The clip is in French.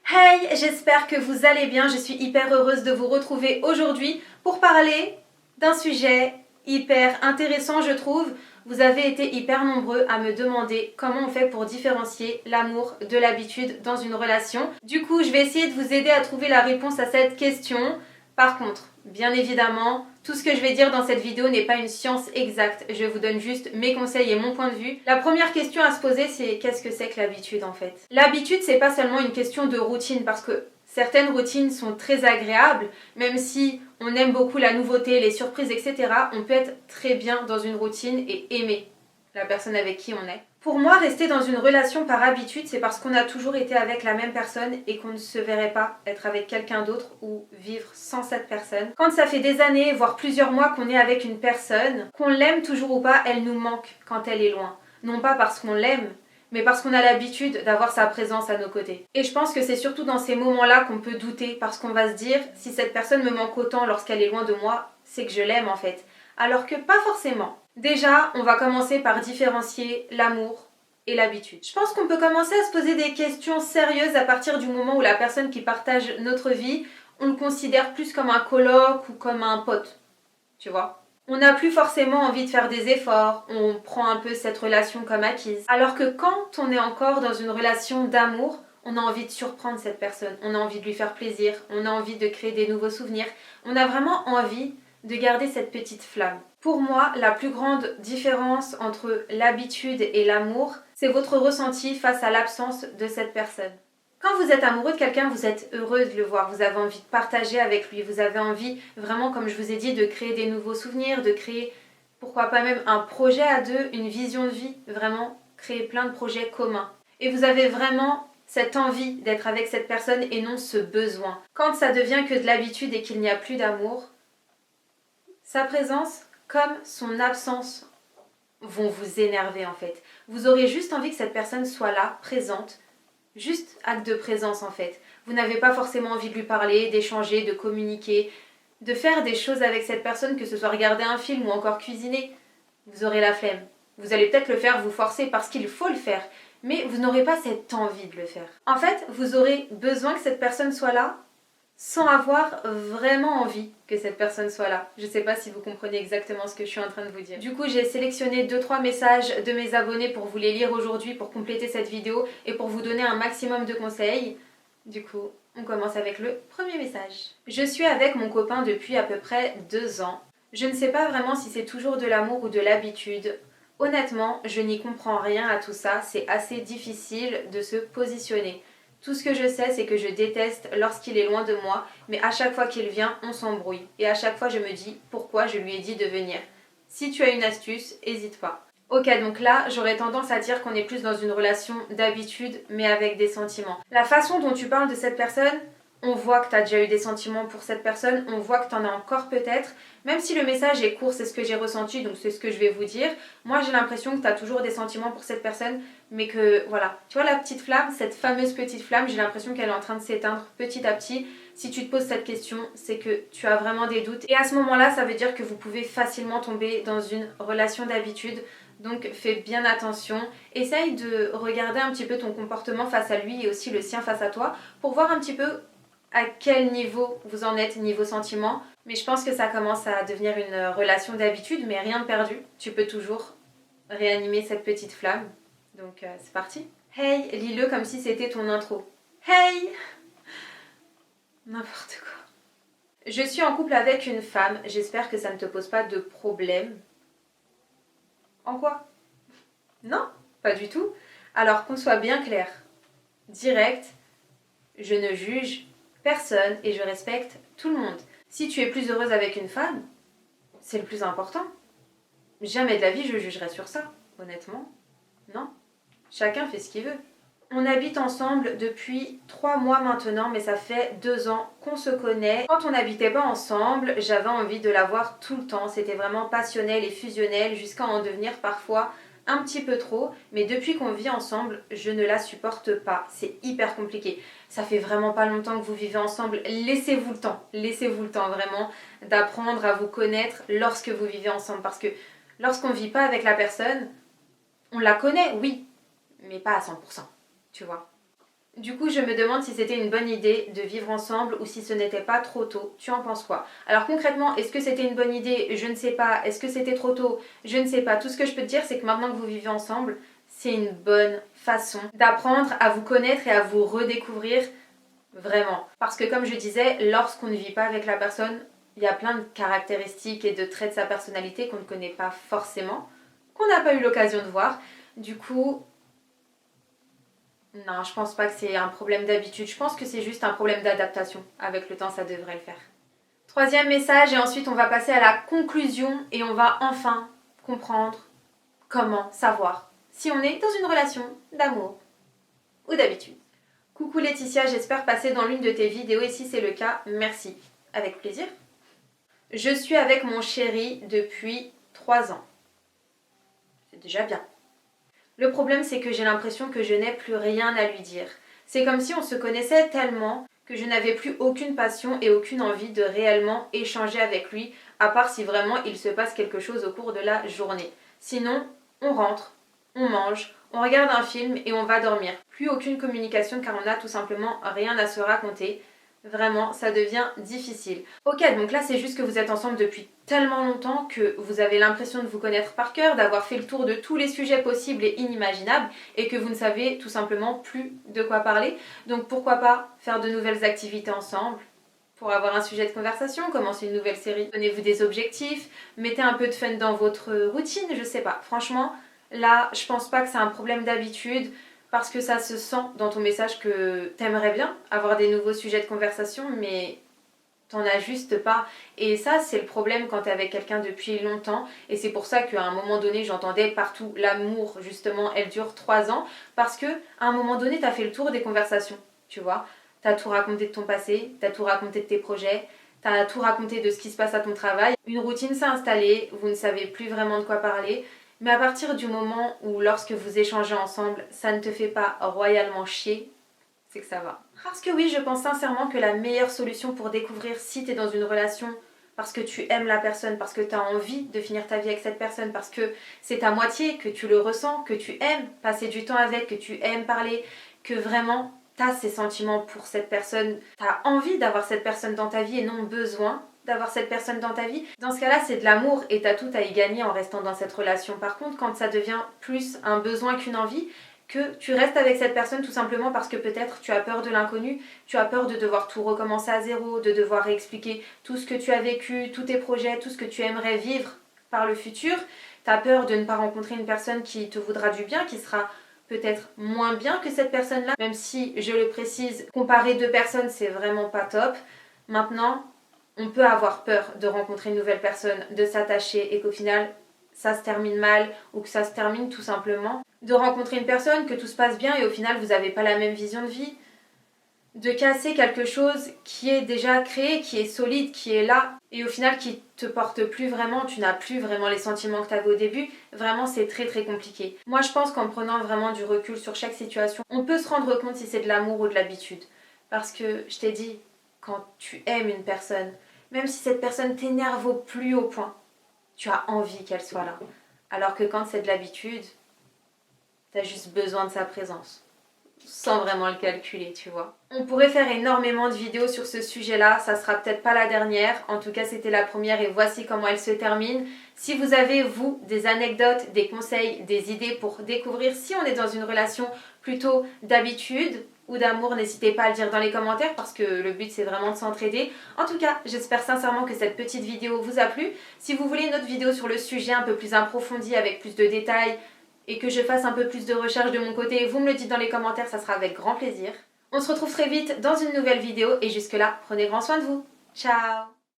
Hey, j'espère que vous allez bien, je suis hyper heureuse de vous retrouver aujourd'hui pour parler d'un sujet hyper intéressant je trouve. Vous avez été hyper nombreux à me demander comment on fait pour différencier l'amour de l'habitude dans une relation. Du coup, je vais essayer de vous aider à trouver la réponse à cette question. Par contre, bien évidemment, tout ce que je vais dire dans cette vidéo n'est pas une science exacte. Je vous donne juste mes conseils et mon point de vue. La première question à se poser, c'est qu'est-ce que c'est que l'habitude en fait? L'habitude, c'est pas seulement une question de routine parce que certaines routines sont très agréables, même si on aime beaucoup la nouveauté, les surprises, etc. On peut être très bien dans une routine et aimer la personne avec qui on est. Pour moi, rester dans une relation par habitude, c'est parce qu'on a toujours été avec la même personne et qu'on ne se verrait pas être avec quelqu'un d'autre ou vivre sans cette personne. Quand ça fait des années, voire plusieurs mois qu'on est avec une personne, qu'on l'aime toujours ou pas, elle nous manque quand elle est loin. Non pas parce qu'on l'aime, mais parce qu'on a l'habitude d'avoir sa présence à nos côtés. Et je pense que c'est surtout dans ces moments-là qu'on peut douter, parce qu'on va se dire, si cette personne me manque autant lorsqu'elle est loin de moi, c'est que je l'aime en fait. Alors que pas forcément. Déjà, on va commencer par différencier l'amour et l'habitude. Je pense qu'on peut commencer à se poser des questions sérieuses à partir du moment où la personne qui partage notre vie, on le considère plus comme un coloc ou comme un pote, tu vois. On n'a plus forcément envie de faire des efforts, on prend un peu cette relation comme acquise. Alors que quand on est encore dans une relation d'amour, on a envie de surprendre cette personne, on a envie de lui faire plaisir, on a envie de créer des nouveaux souvenirs, on a vraiment envie de garder cette petite flamme. Pour moi, la plus grande différence entre l'habitude et l'amour, c'est votre ressenti face à l'absence de cette personne. Quand vous êtes amoureux de quelqu'un, vous êtes heureux de le voir, vous avez envie de partager avec lui, vous avez envie vraiment, comme je vous ai dit, de créer des nouveaux souvenirs, de créer, pourquoi pas même un projet à deux, une vision de vie, vraiment créer plein de projets communs. Et vous avez vraiment cette envie d'être avec cette personne et non ce besoin. Quand ça devient que de l'habitude et qu'il n'y a plus d'amour, sa présence comme son absence vont vous énerver en fait. Vous aurez juste envie que cette personne soit là, présente, juste acte de présence en fait. Vous n'avez pas forcément envie de lui parler, d'échanger, de communiquer, de faire des choses avec cette personne, que ce soit regarder un film ou encore cuisiner. Vous aurez la flemme. Vous allez peut-être le faire, vous forcer parce qu'il faut le faire, mais vous n'aurez pas cette envie de le faire. En fait, vous aurez besoin que cette personne soit là sans avoir vraiment envie que cette personne soit là. Je ne sais pas si vous comprenez exactement ce que je suis en train de vous dire. Du coup, j'ai sélectionné 2-3 messages de mes abonnés pour vous les lire aujourd'hui, pour compléter cette vidéo et pour vous donner un maximum de conseils. Du coup, on commence avec le premier message. Je suis avec mon copain depuis à peu près 2 ans. Je ne sais pas vraiment si c'est toujours de l'amour ou de l'habitude. Honnêtement, je n'y comprends rien à tout ça, c'est assez difficile de se positionner. Tout ce que je sais, c'est que je déteste lorsqu'il est loin de moi, mais à chaque fois qu'il vient, on s'embrouille. Et à chaque fois, je me dis pourquoi je lui ai dit de venir. Si tu as une astuce, hésite pas. Ok, donc là, j'aurais tendance à dire qu'on est plus dans une relation d'habitude, mais avec des sentiments. La façon dont tu parles de cette personne, on voit que tu as déjà eu des sentiments pour cette personne, on voit que tu en as encore peut-être. Même si le message est court, c'est ce que j'ai ressenti, donc c'est ce que je vais vous dire. Moi, j'ai l'impression que tu as toujours des sentiments pour cette personne, mais que, voilà. Tu vois la petite flamme, cette fameuse petite flamme, j'ai l'impression qu'elle est en train de s'éteindre petit à petit. Si tu te poses cette question, c'est que tu as vraiment des doutes. Et à ce moment-là, ça veut dire que vous pouvez facilement tomber dans une relation d'habitude. Donc fais bien attention. Essaye de regarder un petit peu ton comportement face à lui et aussi le sien face à toi pour voir un petit peu à quel niveau vous en êtes, niveau sentiment. Mais je pense que ça commence à devenir une relation d'habitude, mais rien de perdu. Tu peux toujours réanimer cette petite flamme. Donc c'est parti. Hey, lis-le comme si c'était ton intro. Hey! N'importe quoi. Je suis en couple avec une femme, j'espère que ça ne te pose pas de problème. En quoi? Non, pas du tout. Alors qu'on soit bien clair. Direct, je ne juge personne et je respecte tout le monde. Si tu es plus heureuse avec une femme, c'est le plus important. Jamais de la vie je jugerai sur ça, honnêtement. Non. Chacun fait ce qu'il veut. On habite ensemble depuis 3 mois maintenant, mais ça fait 2 ans qu'on se connaît. Quand on n'habitait pas ensemble, j'avais envie de la voir tout le temps. C'était vraiment passionnel et fusionnel jusqu'à en devenir parfois un petit peu trop. Mais depuis qu'on vit ensemble, je ne la supporte pas. C'est hyper compliqué. Ça fait vraiment pas longtemps que vous vivez ensemble. Laissez-vous le temps vraiment d'apprendre à vous connaître lorsque vous vivez ensemble. Parce que lorsqu'on ne vit pas avec la personne, on la connaît, oui, mais pas à 100%. Tu vois. Du coup, je me demande si c'était une bonne idée de vivre ensemble ou si ce n'était pas trop tôt. Tu en penses quoi? Alors concrètement, est-ce que c'était une bonne idée? Je ne sais pas. Est-ce que c'était trop tôt? Je ne sais pas. Tout ce que je peux te dire, c'est que maintenant que vous vivez ensemble, c'est une bonne façon d'apprendre à vous connaître et à vous redécouvrir vraiment. Parce que comme je disais, lorsqu'on ne vit pas avec la personne, il y a plein de caractéristiques et de traits de sa personnalité qu'on ne connaît pas forcément, qu'on n'a pas eu l'occasion de voir. Du coup, non, je pense pas que c'est un problème d'habitude. Je pense que c'est juste un problème d'adaptation. Avec le temps, ça devrait le faire. Troisième message, et ensuite on va passer à la conclusion et on va enfin comprendre comment savoir si on est dans une relation d'amour ou d'habitude. Coucou Laetitia, j'espère passer dans l'une de tes vidéos et si c'est le cas, merci. Avec plaisir. Je suis avec mon chéri depuis 3 ans. C'est déjà bien. Le problème, c'est que j'ai l'impression que je n'ai plus rien à lui dire. C'est comme si on se connaissait tellement que je n'avais plus aucune passion et aucune envie de réellement échanger avec lui, à part si vraiment il se passe quelque chose au cours de la journée. Sinon, on rentre, on mange, on regarde un film et on va dormir. Plus aucune communication car on n'a tout simplement rien à se raconter. Vraiment, ça devient difficile. Ok, donc là c'est juste que vous êtes ensemble depuis tellement longtemps que vous avez l'impression de vous connaître par cœur, d'avoir fait le tour de tous les sujets possibles et inimaginables et que vous ne savez tout simplement plus de quoi parler. Donc pourquoi pas faire de nouvelles activités ensemble pour avoir un sujet de conversation, commencer une nouvelle série. Donnez-vous des objectifs, mettez un peu de fun dans votre routine, je sais pas. Franchement, là je pense pas que c'est un problème d'habitude. Parce que ça se sent dans ton message que t'aimerais bien avoir des nouveaux sujets de conversation, mais t'en as juste pas. Et ça, c'est le problème quand t'es avec quelqu'un depuis longtemps. Et c'est pour ça qu'à un moment donné, j'entendais partout l'amour, justement, elle dure 3 ans. Parce que à un moment donné, t'as fait le tour des conversations, tu vois. T'as tout raconté de ton passé, t'as tout raconté de tes projets, t'as tout raconté de ce qui se passe à ton travail. Une routine s'est installée, vous ne savez plus vraiment de quoi parler. Mais à partir du moment où, lorsque vous échangez ensemble, ça ne te fait pas royalement chier, c'est que ça va. Parce que oui, je pense sincèrement que la meilleure solution pour découvrir si tu es dans une relation parce que tu aimes la personne, parce que tu as envie de finir ta vie avec cette personne, parce que c'est ta moitié, que tu le ressens, que tu aimes passer du temps avec, que tu aimes parler, que vraiment tu as ces sentiments pour cette personne, tu as envie d'avoir cette personne dans ta vie et non besoin d'avoir cette personne dans ta vie. Dans ce cas-là, c'est de l'amour et t'as tout à y gagner en restant dans cette relation. Par contre, quand ça devient plus un besoin qu'une envie, que tu restes avec cette personne tout simplement parce que peut-être tu as peur de l'inconnu, tu as peur de devoir tout recommencer à zéro, de devoir réexpliquer tout ce que tu as vécu, tous tes projets, tout ce que tu aimerais vivre par le futur. Tu as peur de ne pas rencontrer une personne qui te voudra du bien, qui sera peut-être moins bien que cette personne-là, même si, je le précise, comparer 2 personnes, c'est vraiment pas top. Maintenant, on peut avoir peur de rencontrer une nouvelle personne, de s'attacher et qu'au final ça se termine mal ou que ça se termine tout simplement. De rencontrer une personne, que tout se passe bien et au final vous n'avez pas la même vision de vie. De casser quelque chose qui est déjà créé, qui est solide, qui est là et au final qui te porte plus vraiment, tu n'as plus vraiment les sentiments que tu avais au début. Vraiment c'est très très compliqué. Moi je pense qu'en prenant vraiment du recul sur chaque situation, on peut se rendre compte si c'est de l'amour ou de l'habitude. Parce que je t'ai dit, quand tu aimes une personne, même si cette personne t'énerve au plus haut point, tu as envie qu'elle soit là. Alors que quand c'est de l'habitude, t'as juste besoin de sa présence. Sans vraiment le calculer, tu vois. On pourrait faire énormément de vidéos sur ce sujet-là, ça sera peut-être pas la dernière, en tout cas c'était la première et voici comment elle se termine. Si vous avez, vous, des anecdotes, des conseils, des idées pour découvrir si on est dans une relation plutôt d'habitude ou d'amour, n'hésitez pas à le dire dans les commentaires parce que le but c'est vraiment de s'entraider. En tout cas, j'espère sincèrement que cette petite vidéo vous a plu. Si vous voulez une autre vidéo sur le sujet un peu plus approfondie avec plus de détails, et que je fasse un peu plus de recherche de mon côté, vous me le dites dans les commentaires, ça sera avec grand plaisir. On se retrouve très vite dans une nouvelle vidéo et jusque là, prenez grand soin de vous. Ciao!